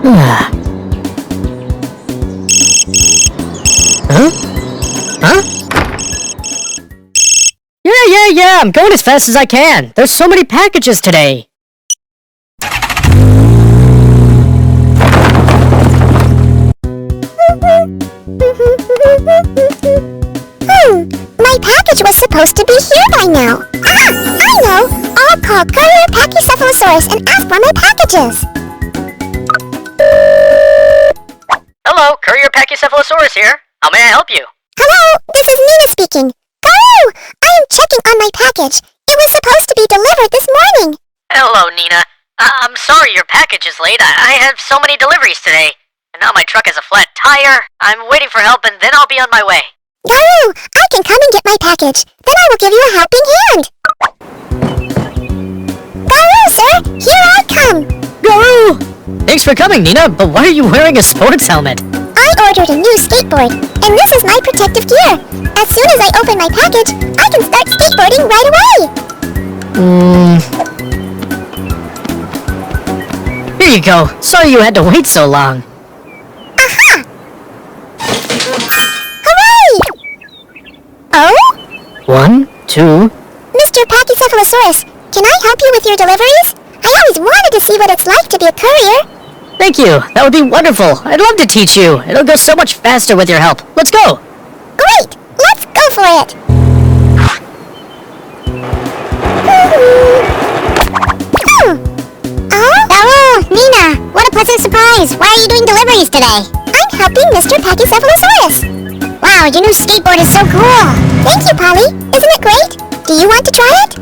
Huh? Huh? Yeah, I'm going as fast as I can. There's so many packages today. My package was supposed to be here by now. Ah, I know! I'll call Courier Pachycephalosaurus and ask for my packages. Hello, Courier Pachycephalosaurus here. How may I help you? Hello, this is Nina speaking. Garoo! I am checking on my package. It was supposed to be delivered this morning. Hello, Nina. I'm sorry your package is late. I have so many deliveries today. And now my truck has a flat tire. I'm waiting for help and then I'll be on my way. Garoo! I can come and get my package. Then I will give you a helping hand. Garoo, sir! Here I come! Garoo! Thanks for coming, Nina, but why are you wearing a sports helmet? I ordered a new skateboard, and this is my protective gear. As soon as I open my package, I can start skateboarding right away. Here you go. Sorry you had to wait so long. Aha! Hooray! Oh? 1, 2... Mr. Pachycephalosaurus, can I help you with your deliveries? I always wanted to see what it's like to be a courier. Thank you. That would be wonderful. I'd love to teach you. It'll go so much faster with your help. Let's go. Great! Let's go for it! Oh, Nina! What a pleasant surprise! Why are you doing deliveries today? I'm helping Mr. Pachycephalosaurus. Wow, your new skateboard is so cool! Thank you, Polly. Isn't it great? Do you want to try it?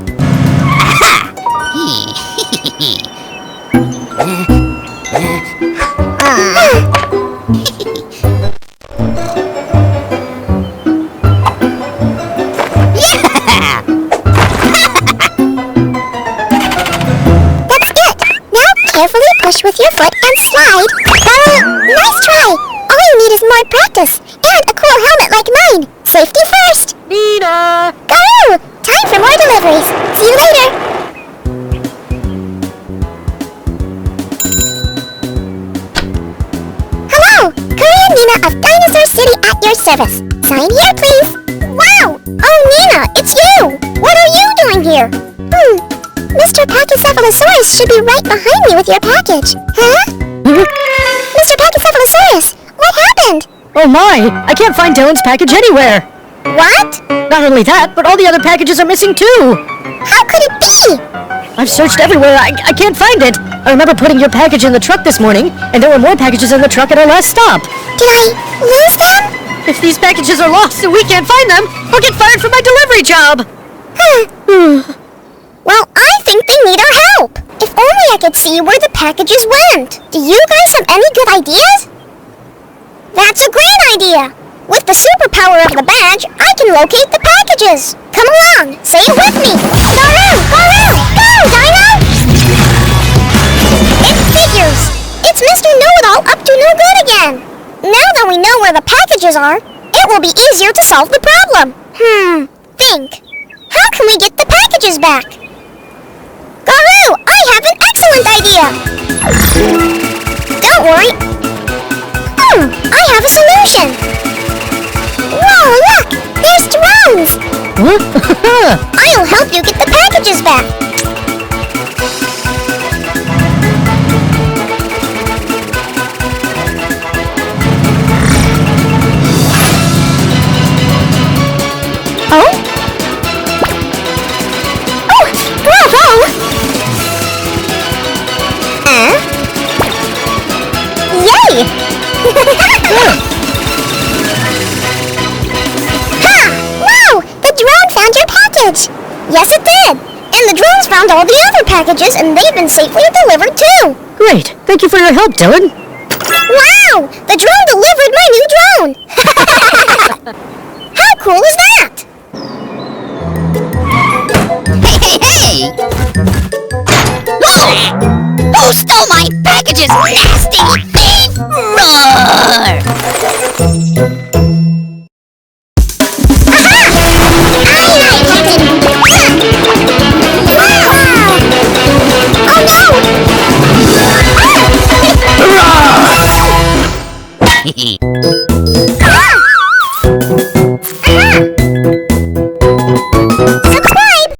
Carefully push with your foot and slide. Nice try! All you need is more practice and a cool helmet like mine. Safety first. Nina! Garoo! Time for more deliveries. See you later. Hello! Courier Nina of Dinosaur City at your service. Sign here, please. Wow! Oh, Nina, it's you! What are you doing here? Mr. Pachycephalosaurus should be right behind me with your package. Huh? Mr. Pachycephalosaurus, what happened? Oh my! I can't find Dylan's package anywhere! What? Not only that, but all the other packages are missing too! How could it be? I've searched everywhere. I can't find it! I remember putting your package in the truck this morning, and there were more packages in the truck at our last stop! Did I lose them? If these packages are lost and we can't find them, I'll get fired from my delivery job! Well, I think they need our help. If only I could see where the packages went. Do you guys have any good ideas? That's a great idea. With the superpower of the badge, I can locate the packages. Come along, say it with me. Garoo! Garoo! Go, Dino! It figures. It's Mr. Know-It-All up to no good again. Now that we know where the packages are, it will be easier to solve the problem. Think. How can we get the packages back? Garoo! I have an excellent idea! Don't worry. I have a solution! Whoa, look! There's drones! I'll help you get the packages back! Oh? Bravo! Yay! Ha! Wow! The drone found your package! Yes, it did! And the drones found all the other packages, and they've been safely delivered too! Great! Thank you for your help, Dylan! Wow! The drone delivered my new drone! How cool is that? Hey! Who stole my packages, nasty thief? Roar!